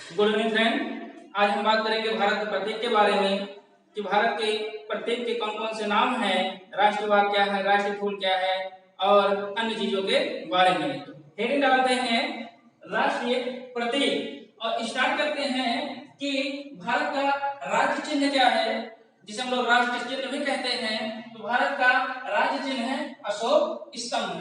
Good evening friend. आज हम बात करेंगे भारत के प्रतीक के बारे में कि भारत के प्रतीक के कौन कौन से नाम हैं, राष्ट्रवाद क्या है, राष्ट्रीय फूल क्या है और अन्य चीजों के बारे में। हेडिंग डालते हैं राष्ट्रीय प्रतीक और स्टार्ट करते हैं कि भारत का राज्य चिन्ह क्या है, जिसे हम लोग राष्ट्रीय चिन्ह भी कहते हैं। तो भारत का राज्य चिन्ह है अशोक स्तंभ।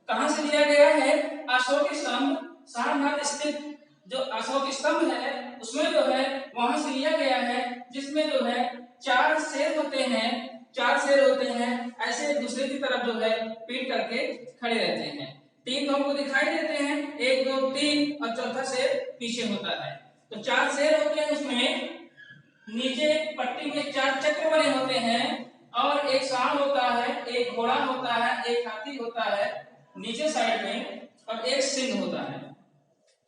कहां से लिया गया है? अशोक स्तंभ सारनाथ स्थित जो अशोक स्तंभ है उसमें जो है वहां से लिया गया है, जिसमें जो है चार शेर होते हैं ऐसे एक दूसरे की तरफ जो है पीठ करके खड़े रहते हैं। तीन हमको दिखाई देते हैं, एक दो तीन और चौथा शेर पीछे होता है। तो चार शेर होते हैं, उसमें नीचे पट्टी में चार चक्र बने होते हैं और एक सांड होता है, एक घोड़ा होता है, एक हाथी होता है नीचे साइड में और एक सिंह होता है।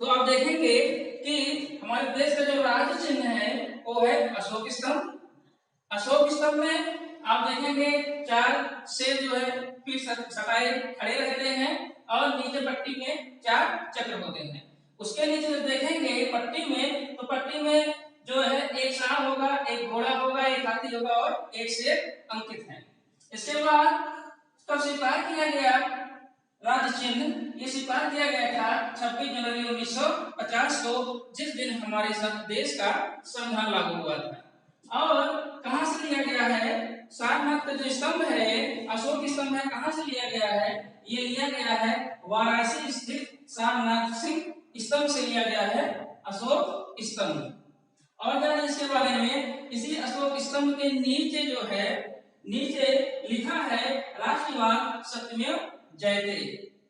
तो आप देखेंगे कि हमारे देश का जो राज्य चिन्ह है वो है अशोक स्तंभ। अशोक स्तंभ में आप देखेंगे चार शेर जो है पीठ सटाए खड़े रहते हैं और नीचे पट्टी में चार चक्र होते हैं। उसके नीचे जो देखेंगे पट्टी में, तो पट्टी में जो है एक सांड होगा, एक घोड़ा होगा, एक हाथी होगा और एक शेर अंकित है। इसके बाद कब स्वीकार किया गया राज्य चिन्ह? ये स्वीकार किया गया था 26 जनवरी 1950 को, जिस दिन हमारे देश का संविधान लागू हुआ था। और कहां से लिया गया है? सारनाथ का जो स्तंभ है, अशोक स्तंभ है, कहां से लिया गया है? ये लिया गया है वाराणसी स्थित सारनाथ सिंह स्तंभ से लिया गया है अशोक स्तंभ। और जानिए इसके बारे में, इसी अशोक स्तंभ के नीचे जो है नीचे लिखा है राष्ट्रवाद सत्यमेव जयते।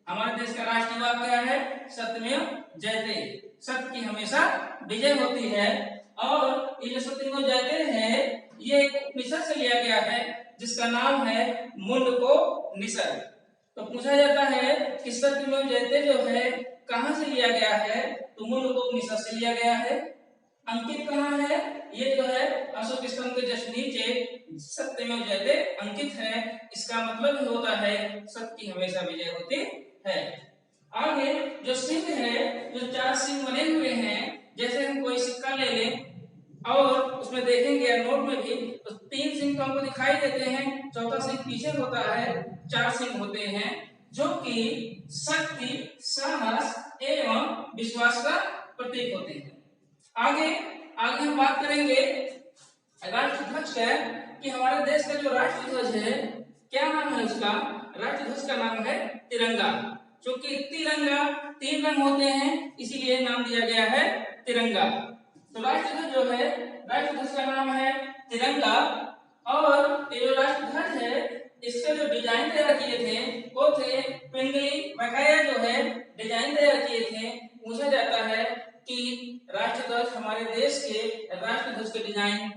हमारे देश का राष्ट्रवाद क्या है? सत्यमेव जयते। सत्य की हमेशा विजय होती है। और ये जो सत्यमेव जयते है ये एक उपनिषद से लिया गया है जिसका नाम है मुंडकोपनिषद। तो पूछा जाता है कि सत्यमेव जयते जो है कहां से लिया गया है? तो मुंडकोपनिषद से लिया गया है। अंकित कहां है? ये जो है अशोक स्तंभ के जस्ट नीचे सत्यमेव जयते अंकित है। इसका मतलब ही होता है सत्य की हमेशा विजय होती है। आगे जो सिंह है, जो चार सिंह बने हुए हैं, जैसे हम कोई सिक्का ले लें और उसमें देखेंगे नोट में भी, तो तीन सिंह तो हमको दिखाई देते हैं, चौथा सिंह पीछे होता है, चार सिंह होते हैं जो कि शक्ति, साहस एवं विश्वास का प्रतीक होते हैं। आगे हम बात करेंगे राष्ट्रध्वज का कि हमारे देश का जो राष्ट्रध्वज है क्या नाम है उसका? राष्ट्रध्वज का नाम है तिरंगा। क्योंकि तिरंगा तीन रंग होते हैं इसीलिए नाम दिया गया है तिरंगा। तो राष्ट्रध्वज जो है, राष्ट्रध्वज का नाम है तिरंगा। और ये जो राष्ट्रध्वज है इसके जो डिजाइन तैयार किए थे वो थे पिंगली बकाया जो है डिजाइन तैयार किए थे। पूछा जाता है कि राष्ट्रध्वज हमारे देश के राष्ट्रध्वज के डिजाइन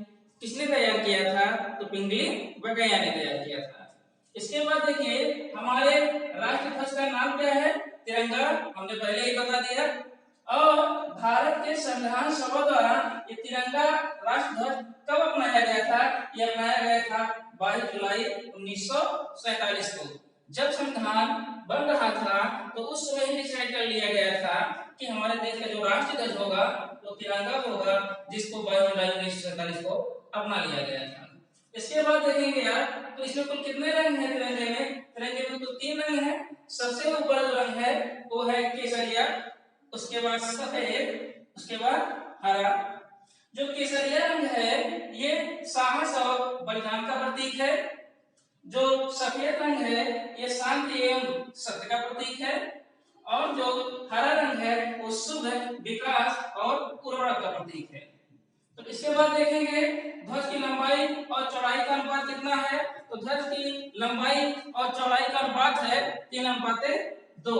किसने तैयार किया था? तो पिंगली बकाया ने तैयार किया था। इसके बाद देखिए हमारे राष्ट्रध्वज का नाम क्या है? तिरंगा, हमने पहले ही बता दिया। और भारत के संविधान सभा द्वारा ये तिरंगा राष्ट्रध्वज कब अपनाया गया था? यह अपनाया गया था 22 जुलाई 1947 को। जब संविधान बन रहा था तो उस समय ही डिसाइड कर लिया गया था कि हमारे देश का जो राष्ट्रध्वज होगा वो तिरंगा होगा, जिसको 22 जुलाई 1947 को अपना लिया गया था। इसके बाद देखेंगे यार, तो इसमें कुल कितने रंग हैं तिरंगे में? तिरंगे में कुल 3 रंग हैं। सबसे ऊपर जो रंग है वो है केसरिया, उसके बाद सफेद, उसके बाद हरा। जो केसरिया रंग है ये साहस और बलिदान का प्रतीक है। जो सफेद रंग है ये शांति एवं सत्य का प्रतीक है। और जो हरा रंग है वो शुभ, विकास और उर्वरक का प्रतीक है। तो इसके बाद देखेंगे ध्वज की लंबाई और चौड़ाई का अनुपात कितना है? तो ध्वज की लंबाई और चौड़ाई का अनुपात है 3:2।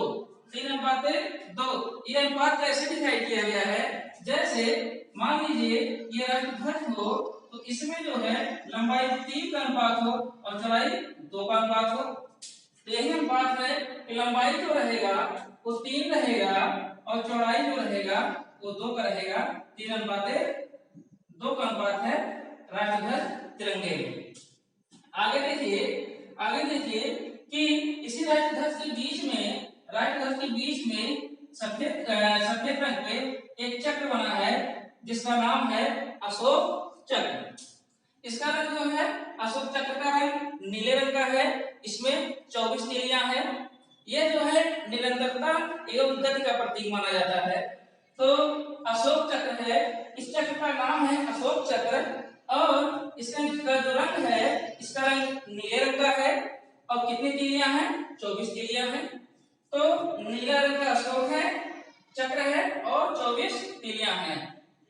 3:2। ये अनुपात कैसे डिसाइड किया गया है? जैसे मान लीजिए ये राष्ट्रध्वज हो तो इसमें जो है लंबाई 3 का अनुपात हो और चौड़ाई 2 का अनुपात हो। तो यही अनुपात है कि लंबाई जो रहेगा वो 3 रहेगा और चौड़ाई जो रहेगा वो 2 का रहेगा। 3:2 का अनुपात है राष्ट्रध्वज तिरंगे में। आगे देखिए कि इसी राष्ट्रध्वज के बीच में सफेद रंग पे एक चक्र बना है जिसका नाम है अशोक चक्र। इसका रंग जो है, अशोक चक्र का रंग नीले रंग का है। इसमें 24 तीलियां हैं। यह जो है निरंतरता एवं गति का प्रतीक माना जाता है। तो अशोक चक्र है, इस चक्र का नाम है अशोक चक्र। और इसका जो रंग है, इसका रंग नीले रंग का है। और कितनी तीलियां हैं? 24 तीलियां हैं। तो नीला रंग का अशोक है, चक्र है और 24 तीलियां हैं।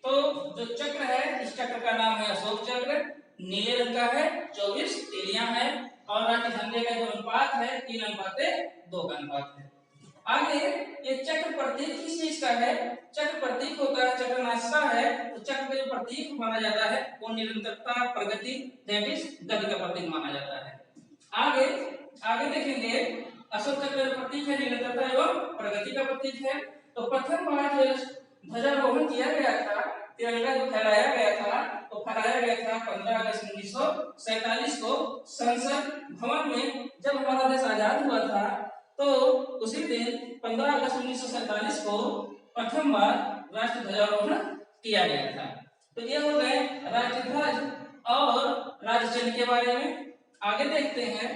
तो जो चक्र है, इस चक्र का नाम है अशोक चक्र, नीले रंग का है, 24 तीलियां हैं। और राष्ट्रीय झंडे का जो अनुपात है 3:2 का अनुपात है। आगे ये चक्र प्रतीक किस चीज का है? चक्र प्रतीक होता है, चक्र नाचता है, तो चक्र का जो प्रतीक माना जाता है वो निरंतरता, प्रगति, दैट इज गति का प्रतीक माना जाता है। आगे आगे देखेंगे, अशोक चक्र का प्रतीक है निरंतरता एवं प्रगति का प्रतीक है। तो प्रथम बार जो ध्वजारोहण किया गया था, तिरंगा जो फहराया गया था, तो फहराया गया था 15 अगस्त 1947 को संसद भवन में। जब हमारा देश आजाद हुआ था तो उसी दिन 15 अगस्त 1947 को प्रथम बार राष्ट्रीय ध्वजारोहण किया गया था। तो ये हो गए राष्ट्रीय ध्वज और राज्य चिन्ह के बारे में। आगे देखते हैं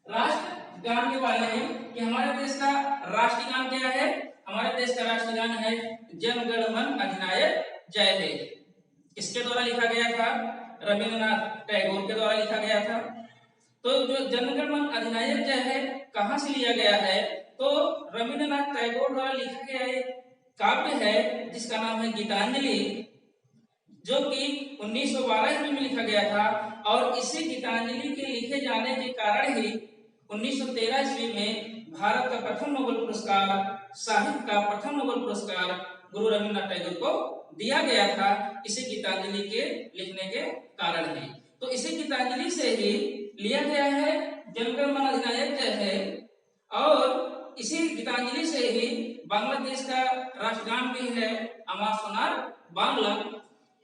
राष्ट्रगान के बारे में कि हमारे देश का राष्ट्रीय गान क्या है। हमारे देश का राष्ट्रीय गान है जन गण मन अधिनायक जय हे। किसके द्वारा लिखा गया था? रविंद्रनाथ टैगोर के द्वारा लिखा गया था। तो जो जन गण मन अधिनायक जय है कहां से लिया गया है? तो रविंद्रनाथ टैगोर द्वारा लिखा गया एक काव्य है जिसका नाम है गीतांजलि, जो कि 1912 ईस्वी में लिखा गया था। और इसी गीतांजलि के लिखे जाने के कारण ही 1913 ईस्वी में भारत का प्रथम नोबेल पुरस्कार, साहित्य का प्रथम नोबेल पुरस्कार गुरु रविंद्रनाथ टैगोर को दिया गया था, इसी गीतांजलि के लिखने के कारण ही। तो इसी गीतांजलि से ही लिया गया है जन गण मन अधिनायक जय है। और इसी गीतांजलि से ही बांग्लादेश का राष्ट्रगान भी है अमा सोनार बांग्ला।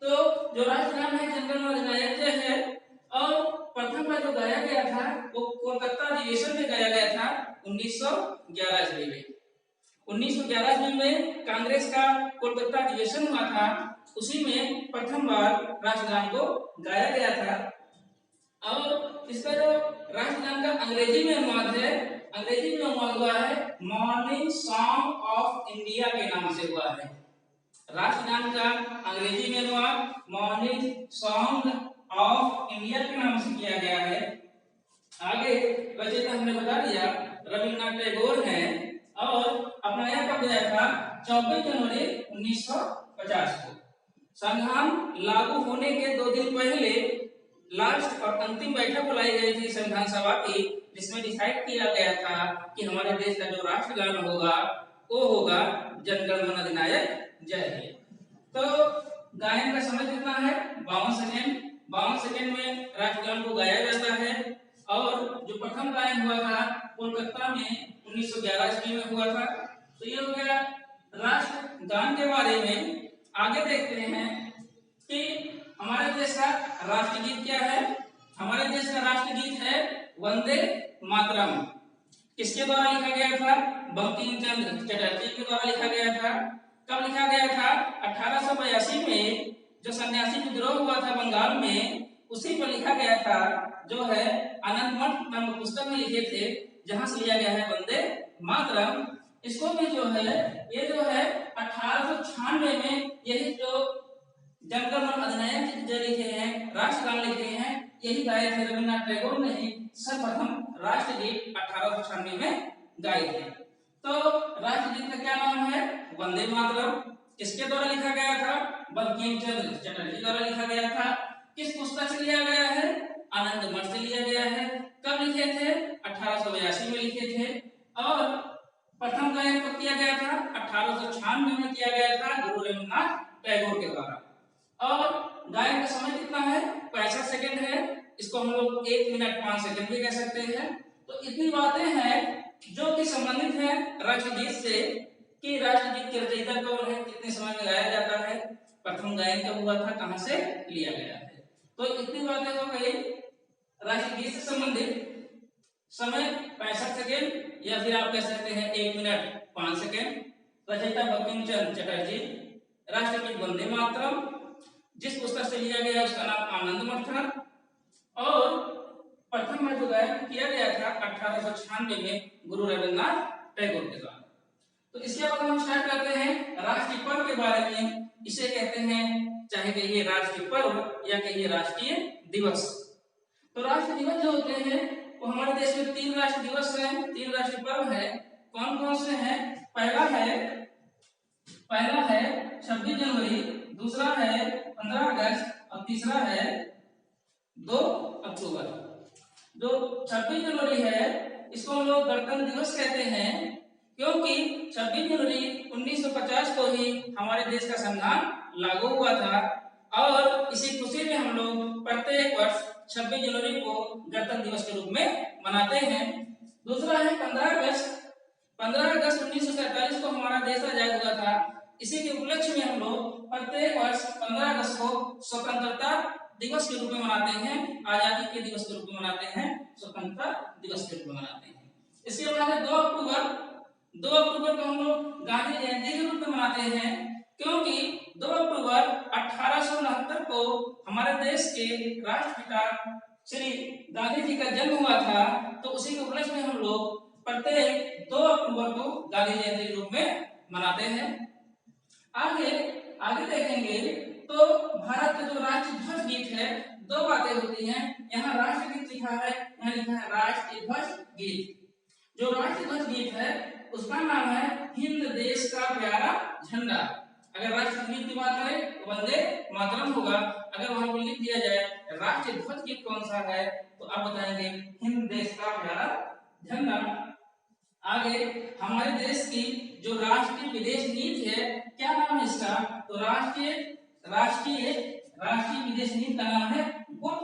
तो जो राष्ट्रगान है जन गण मन अधिनायक जय है, और प्रथम बार जो गाया गया था वो कोलकाता अधिवेशन में गाया गया था 1911 ईस्वी में। 1911 ईस्वी में कांग्रेस का कोलकाता अधिवेशन हुआ था, उसी में प्रथम बार राष्ट्रगान को गाया गया था। और इसका जो राष्ट्रगान का अंग्रेजी में अनुवाद है, अंग्रेजी में अनुवाद हुआ है मॉर्निंग सॉन्ग ऑफ इंडिया के नाम से हुआ है। राष्ट्रगान का अंग्रेजी में अनुवाद मॉर्निंग सॉन्ग ऑफ इंडिया के नाम से किया गया है। आगे रचयिता हमने बता दिया रविंद्रनाथ टैगोर हैं और अपनाया कब गया था? 24 जनवरी 1950 को। संविधान लागू होने के 2 दिन पहले लास्ट और अंतिम बैठक बुलाई गई थी संविधान सभा की, जिसमें डिसाइड किया गया था कि हमारे देश का जो राष्ट्रगान होगा वो होगा जन गण मन अधिनायक जय हे। तो गायन का समय कितना है? 52 सेकेंड। 52 सेकेंड में राष्ट्रगान को गाया जाता है। और जो प्रथम गायन हुआ था कोलकाता में 1911 ईस्वी में हुआ था। तो ये हो गया राष्ट्रगान के बारे में। आगे देखते हैं कि हमारे देश का राष्ट्रगीत क्या है। हमारे देश का राष्ट्रगीत है वंदे मातरम। किसके द्वारा लिखा गया था? बंकिम चंद्र चटर्जी के द्वारा लिखा गया था। कब लिखा गया था? 1882 में जो सन्यासी विद्रोह हुआ था बंगाल में, उसी पर लिखा गया था, जो है आनंद मठ नामक पुस्तक में लिखे थे, जहां से लिया गया है वंदे मातरम। इसको भी जो है ये जो है 1896 में यही जो जन गण मन अधिनायक जो लिखे हैं, राष्ट्रगान लिखे हैं, यही गाए थे रविंद्रनाथ टैगोर ने ही सर्वप्रथम राष्ट्रगीत 1896 में गाए थे। तो राष्ट्रगीत का क्या नाम है? वंदे मातरम। किसके द्वारा लिखा गया था? बंकिम चंद्र चटर्जी द्वारा लिखा गया था। किस पुस्तक से लिया गया है? आनंद मठ से लिया गया है। कब लिखे थे? 1882 में लिखे थे। और प्रथम गायन कब किया गया था? 1896 में किया गया था गुरु रविंद्रनाथ टैगोर के द्वारा। और गायन का समय कितना है? 65 सेकंड है। इसको हम लोग 1 मिनट 5 सेकंड भी कह सकते हैं। तो इतनी बातें हैं जो कि संबंधित है राष्ट्रगीत से, कि राष्ट्रगीत के रचयिता कौन है, कितने समय में गाया जाता है, प्रथम गायन कब हुआ था, कहां से लिया गया है। तो इतनी बातें हो गई राष्ट्रगीत से संबंधित। समय 65 सेकेंड या फिर आप कह सकते हैं 1 मिनट 5 सेकेंड। रचयिता बंकिम चंद्र चटर्जी। राष्ट्रगीत वंदे मातरम, जिस पुस्तक से लिया गया उसका नाम आनंद मथन, और प्रथम में जो गायन किया गया था 1896 में गुरु रविन्द्रनाथ टैगोर के द्वारा। तो इसके बाद हम स्टार्ट करते हैं राष्ट्रीय पर्व के बारे में। इसे कहते हैं, चाहे कहिए राष्ट्रीय पर्व या कहिए राष्ट्रीय दिवस। तो राष्ट्रीय दिवस जो होते हैं वो हमारे देश में 3 राष्ट्रीय दिवस हैं, 3 राष्ट्रीय पर्व हैं। कौन कौन से हैं? पहला है 26 जनवरी, दूसरा है 15 अगस्त और तीसरा है 2 अक्टूबर। जो 26 जनवरी है इसको हम लोग गणतंत्र दिवस कहते हैं, क्योंकि 26 जनवरी 1950 को ही हमारे देश का संविधान लागू हुआ था, और इसी खुशी में हम लोग प्रत्येक वर्ष 26 जनवरी को गणतंत्र दिवस के रूप में मनाते हैं। दूसरा है 15 अगस्त। 15 अगस्त 1947 को हमारा देश आजाद हुआ था। इसी के उपलक्ष्य में हम लोग प्रत्येक वर्ष 15 अगस्त को स्वतंत्रता दिवस के रूप में मनाते हैं, आजादी के दिवस के रूप में मनाते हैं, स्वतंत्रता दिवस के रूप में मनाते हैं। इसके बाद है 2 अक्टूबर। 2 अक्टूबर को हम लोग गांधी जयंती के रूप में मनाते हैं, क्योंकि 2 अक्टूबर 1869 को हमारे देश के राष्ट्रपिता श्री गांधी जी का जन्म हुआ था। तो उसी के उपलक्ष्य में हम लोग प्रत्येक 2 अक्टूबर को गांधी जयंती के रूप में मनाते हैं। आगे देखेंगे तो भारत का जो राष्ट्रीय ध्वज गीत है, 2 बातें होती हैं। यहाँ राष्ट्रगीत लिखा है, यहाँ लिखा है राष्ट्रीय ध्वज गीत। जो राष्ट्रीय ध्वज गीत है उसका नाम है हिंद देश का प्यारा झंडा। अगर राष्ट्रीय गीत की बात करें तो वंदे मातरम होगा। अगर वहां पर लिख दिया जाए राष्ट्रीय ध्वज गीत कौन सा है तो आप बताएंगे हिंद देश का प्यारा झंडा। आगे हमारे देश की जो राष्ट्रीय विदेश नीति है, क्या नाम है इसका? तो राष्ट्रीय विदेश नीति का नाम है गुड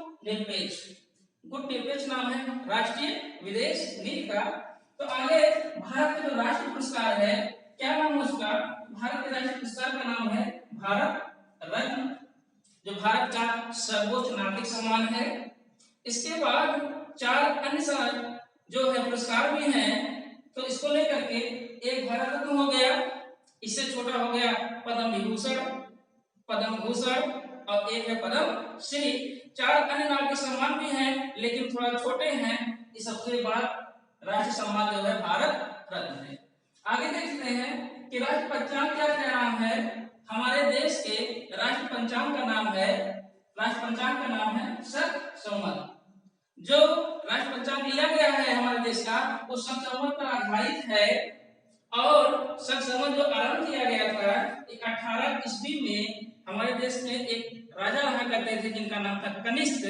निरपेक्ष नाम है राष्ट्रीय विदेश नीति का। तो आगे भारत का जो राष्ट्रीय पुरस्कार है, क्या नाम है उसका? भारत के राष्ट्रीय पुरस्कार का नाम है भारत रत्न, जो भारत का सर्वोच्च नागरिक सम्मान है। इसके बाद 4 अन्य जो है पुरस्कार भी हैं, तो इसको लेकर के एक भारत रत्न हो गया, इससे छोटा हो गया पद्म भूषण और एक है पद्म श्री। 4 अन्य नागरिक सम्मान भी हैं, लेकिन थोड़ा छोटे हैं। इस सबसे बाद राष्ट्रीय सम्मान जो है भारत रत्न है। आगे देखते हैं कि राष्ट्रीय पंचांग क्या नाम है। हमारे देश के राष्ट्रीय पंचांग का नाम है शक संवत। जो राष्ट्रीय पंचांग लिया गया है हमारे देश का वो शक संवत पर आधारित है, और शक संवत जो आरंभ किया गया था 18 ईस्वी में हमारे देश में एक राजा रहा करते थे जिनका नाम था कनिष्क,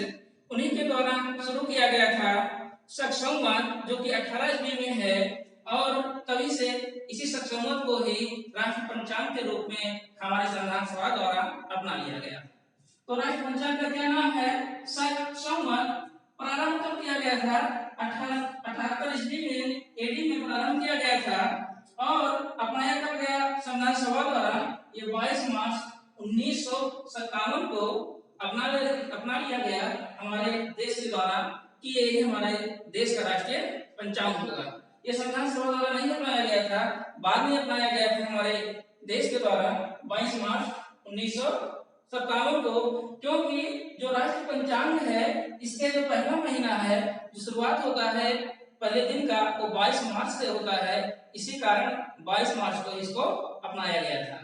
उन्हीं के द्वारा शुरू किया गया था शक संवत, जो कि 18 ईस्वी में है। और तभी से इसी शक संवत को ही राष्ट्रीय पंचांग के रूप में हमारे संविधान सभा द्वारा अपना लिया गया। तो राष्ट्रीय पंचांग का क्या नाम है? शक संवत। प्रारंभ कब किया गया था? 1878 ईस्वी में एडी में प्रारंभ किया गया था, और अपनाया कब गया संविधान सभा द्वारा? ये 22 मार्च 1957 को अपना लिया गया हमारे देश के द्वारा कि ये हमारे देश का राष्ट्रीय पंचांग होगा। ये संविधान सभा द्वारा नहीं अपनाया गया था, बाद में अपनाया गया था हमारे देश के द्वारा 22 मार्च 1957 को, क्योंकि जो राष्ट्रीय पंचांग है इसके जो पहला महीना है जो शुरुआत होता है पहले दिन का वो 22 मार्च से होता है, इसी कारण 22 मार्च को इसको अपनाया गया था।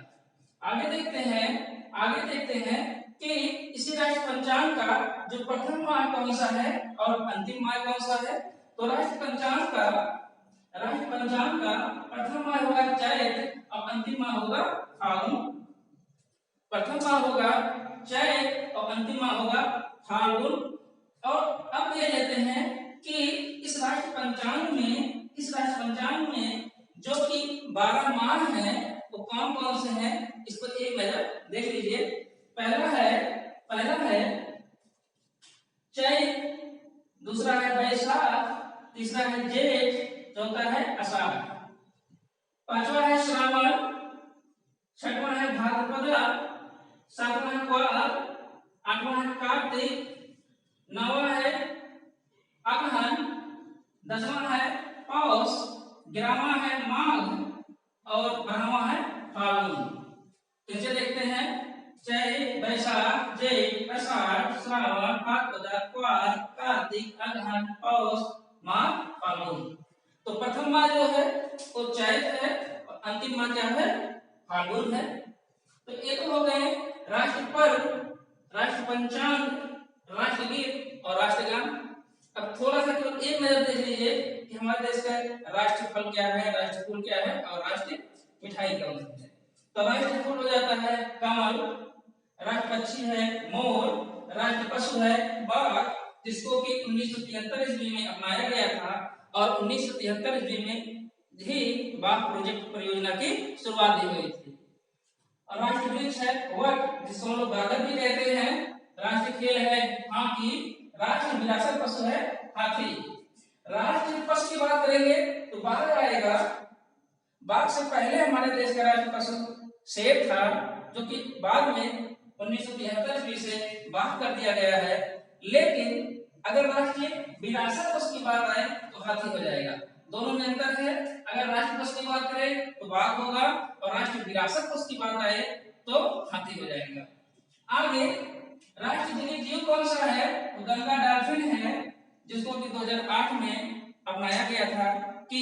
आगे देखते हैं कि इसी राष्ट्रीय पंचांग का जो प्रथम माह कौन सा है और अंतिम माह कौन सा है। तो राष्ट्रीय पंचांग का प्रथम माह होगा चैत और अंतिम माह होगा फाल्गुन। प्रथम माह होगा चैत और अंतिम माह होगा फाल्गुन। और अब ये लेते हैं कि इस राष्ट्रीय पंचांग में जो कि 12 माह हैं वो कौन कौन से हैं, इसको एक नजर देख लीजिए। पहला है चैत, दूसरा है वैशाख, तीसरा है जेठ, चौथा है आषाढ़, पांचवा है श्रावण, छठवां है भाद्रपद, सातवां है क्वार, आठवां है कार्तिक, नौवां है अगहन, 10वां है पौष, 11वां है माघ और 12वां है फाल्गुन। तो नीचे देखते हैं चैत वैशाख जेठ आषाढ़ श्रावण भाद्रपद क्वार कार्तिक अगहन पौष माघ फाल्गुन। तो प्रथम माह जो है वो चैत है और अंतिम माह क्या है फाल्गुन है। तो ये तो हो गए राष्ट्र पर्व, राष्ट्र पंचांग, राष्ट्रगीत और राष्ट्रगान। अब थोड़ा सा केवल एक नजर देख लीजिए कि हमारे देश का राष्ट्रीय फल क्या है, राष्ट्रीय फूल क्या है और राष्ट्रीय मिठाई कौन सी है। तो राष्ट्रीय फूल हो जाता है कमल, राष्ट्र पक्षी है मोर, राष्ट्र पशु है बाघ, जिसको कि 1973 ईस्वी में अपनाया गया था और 1973 ईस्वी में ही बाघ प्रोजेक्ट परियोजना की शुरुआत की गई थी। और राष्ट्रीय वृक्ष है वट, जिसको हम लोग बाघ भी कहते हैं। राष्ट्रीय खेल है हॉकी, राष्ट्रीय विरासत पशु है हाथी। राष्ट्रीय पशु की बात करेंगे तो बाघ आएगा। बाघ से पहले हमारे देश का राष्ट्रीय पशु शेर था, जो कि बाद में 1973 ईस्वी से बाघ कर दिया गया है। लेकिन अगर राष्ट्रीय विरासत पशु की बात आए तो हाथी हो जाएगा। दोनों में अंतर है। अगर राष्ट्रीय पशु की बात करें तो बाघ होगा और राष्ट्रीय विरासत पशु की बात आए तो हाथी हो जाएगा। आगे राष्ट्रीय जलीय जीव कौन सा है तो गंगा डॉल्फिन है, जिसको कि 2008 में अपनाया गया था कि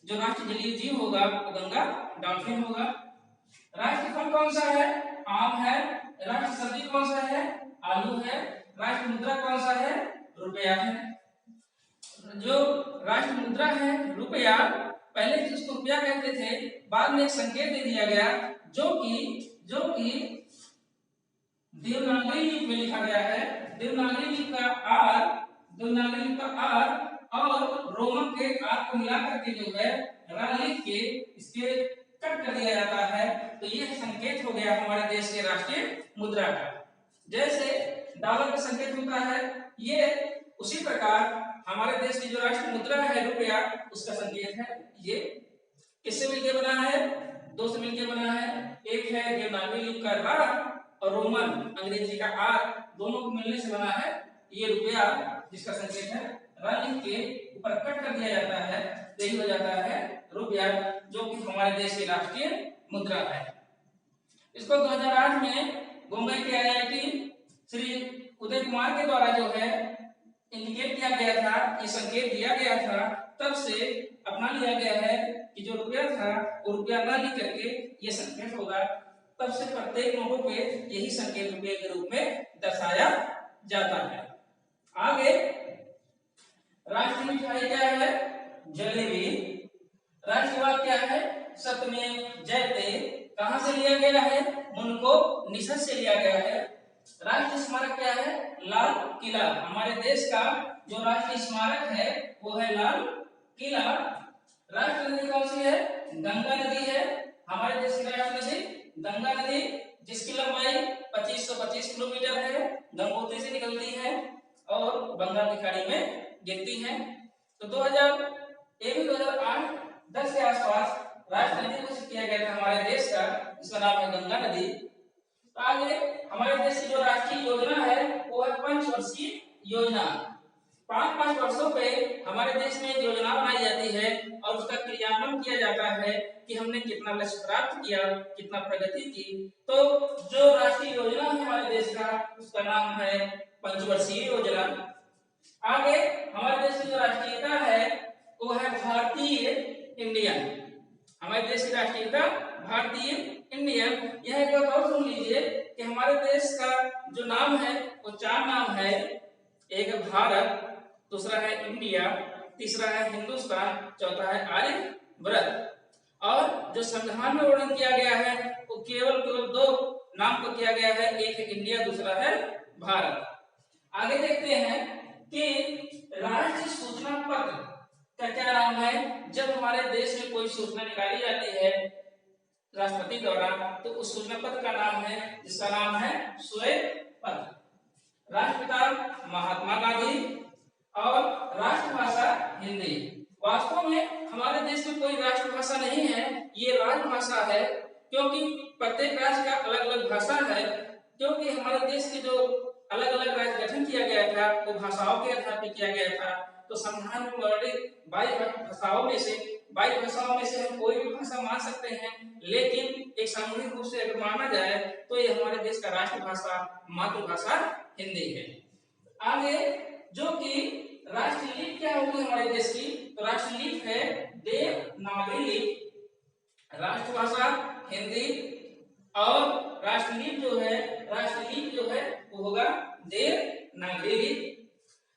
जो राष्ट्रीय जलीय जीव होगा वो गंगा डॉल्फिन होगा। राष्ट्रीय फल कौन सा है आम है। राष्ट्रीय सब्जी कौन सा है आलू है। राष्ट्रीय मुद्रा कौन सा है रुपया है। जो राष्ट्रीय मुद्रा है रुपया, पहले जिसको रुपया कहते थे, बाद में एक संकेत दे दिया गया जो कि देवनागरी लिपि में लिखा गया है। देवनागरी लिपि का आर और रोमन के आर को मिलाकर के जो है रा लिख के इसके कट कर दिया जाता है। तो यह संकेत हो गया हमारे देश के राष्ट्रीय मुद्रा का। जैसे डॉलर का संकेत होता है, ये उसी प्रकार हमारे देश की जो राष्ट्रीय मुद्रा है रुपया, उसका संकेत है। ये किससे मिलकर बना है दो से मिलकर बना है। एक है देवनागरी लिपि का रा और रोमन अंग्रेजी का आर, दोनों को मिलने से बना है ये रुपया, जिसका संकेत है रा लिख के ऊपर कट कर दिया जाता है, यही हो जाता है रुपया, जो कि हमारे देश की राष्ट्रीय मुद्रा है। इसको 2008 में मुंबई के IIT श्री उदय कुमार के द्वारा जो है इंडिकेट किया गया था, ये संकेत दिया गया था, तब से अपना लिया गया है कि जो रुपया था वो रुपया ना लिख करके ये संकेत होगा। तब से प्रत्येक नोटों पे यही संकेत रुपये के रूप में दर्शाया जाता है। आगे राष्ट्रीय मिठाई क्या है जलेबी। राष्ट्रीय वाक्य क्या है सत्यमेव जयते। कहां से लिया गया है मुनको निषद से लिया गया है। राष्ट्रीय स्मारक क्या है लाल किला। हमारे देश का जो राष्ट्रीय स्मारक है वो है लाल किला। राष्ट्रीय नदी कौन सी है गंगा नदी है। हमारे देश की राष्ट्रीय नदी गंगा नदी, जिसकी लंबाई 2525 किलोमीटर है, गंगोत्री से निकलती है और बंगाल की खाड़ी में गिरती है। तो 2008-10 के आसपास राष्ट्रीय नदी घोषित किया गया था हमारे देश का, जिसका नाम है गंगा नदी। तो आगे हमारे देश की जो राष्ट्रीय योजना है वो है पंचवर्षीय योजना। 5-5 वर्षों पे हमारे देश में योजना बनाई जाती है और उसका क्रियान्वयन किया जाता है कि हमने कितना लक्ष्य प्राप्त किया, कितना प्रगति की। तो जो राष्ट्रीय योजना है हमारे देश का, उसका नाम है पंचवर्षीय योजना। आगे हमारे देश की जो राष्ट्रीयता है वो है भारतीय इंडियन। हमारे देश की राष्ट्रीयता भारतीय इंडियन। यह एक बात और सुन लीजिए कि हमारे देश का जो नाम है वो 4 नाम है। एक है भारत, दूसरा है इंडिया, तीसरा है हिंदुस्तान, चौथा है आर्यव्रत। और जो संविधान में वर्णन किया गया है वो केवल 2 नाम को किया गया है, एक है इंडिया, दूसरा है भारत। आगे देखते हैं कि राष्ट्रीय सूचना पत्र का क्या नाम है। जब हमारे देश में कोई सूचना निकाली जाती है राष्ट्रपति द्वारा, तो उस सूचना पत्र का नाम है, जिसका नाम है श्वेत पत्र। राष्ट्रपिता महात्मा गांधी और राष्ट्रभाषा हिंदी। वास्तव में हमारे देश में कोई राष्ट्रभाषा नहीं है, ये राजभाषा है, क्योंकि प्रत्येक राज्य का अलग अलग भाषा है। क्योंकि हमारे देश के जो अलग अलग राज्य गठन किया गया था वो भाषाओं के आधार पर किया गया था। तो संविधान में वर्णित 22 भाषाओं में से 22 भाषाओं में से हम कोई भी भाषा मान सकते हैं, लेकिन एक सामूहिक रूप से अगर माना जाए तो ये हमारे देश का राष्ट्रभाषा मातृभाषा हिंदी है। आगे जो कि राष्ट्रीय लिपि क्या होगी हमारे देश की, तो राष्ट्रीय लिपि है देवनागरी लिपि, राष्ट्रभाषा हिंदी, और राष्ट्रीय लिपि जो है वो होगा देवनागरी लिपि।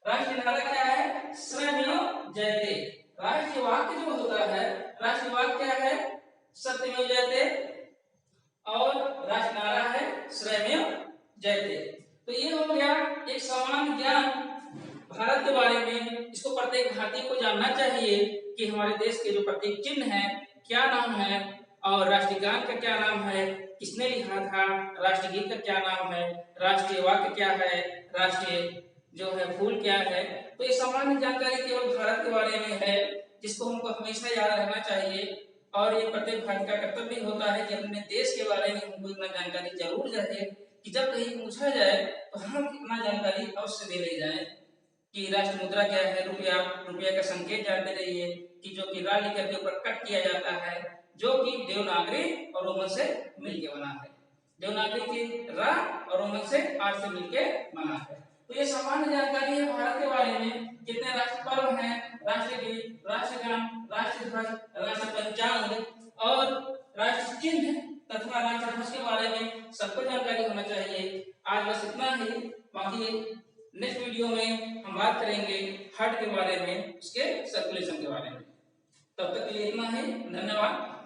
राष्ट्रीय नारा क्या है, सत्यमेव जयते। राष्ट्रीय वाक्य जो होता है, राष्ट्रीय वाक्य क्या है, सत्यमेव जयते, और राष्ट्रीय नारा है सत्यमेव जयते। तो ये हो गया एक सामान्य ज्ञान भारत के बारे में। इसको प्रत्येक भारतीय को जानना चाहिए कि हमारे देश के जो प्रतीक चिन्ह है क्या नाम है, और राष्ट्रीय गान का क्या नाम है, किसने लिखा था, राष्ट्रीय गीत का क्या नाम है, राष्ट्रीय वाक्य क्या है, राष्ट्रीय जो है फूल क्या है। तो ये सामान्य जानकारी केवल भारत के बारे में है, जिसको हमको हमेशा याद रहना चाहिए। और ये प्रत्येक भारतीय का कर्तव्य होता है कि अपने देश के बारे में हमको इतना जानकारी जरूर रहे कि जब कहीं पूछा जाए तो हम इतना जानकारी अवश्य दे ले जाए कि राष्ट्र मुद्रा क्या है, रुपया का संकेत जानते रहिए कि जो कि रा लिखकर के ऊपर कट किया जाता है, जो कि देवनागरी और रोमन से मिलके बना है। देवनागरी की रा और रोमन से आर से मिलके बना है। तो ये सामान्य जानकारी है भारत के बारे में। कितने राष्ट्र पर्व हैं, राष्ट्रीय गीत, राष्ट्रगान, राष्ट्रीय ध्वज, राष्ट्रीय पंचांग और राष्ट्रीय चिन्ह तथा राष्ट्रीय ध्वज के बारे में सबको जानकारी होना चाहिए। आज बस इतना ही, बाकी नेक्स्ट वीडियो में हम बात करेंगे हार्ट के बारे में, उसके सर्कुलेशन के बारे में। तब तक के लिए इतना ही, धन्यवाद।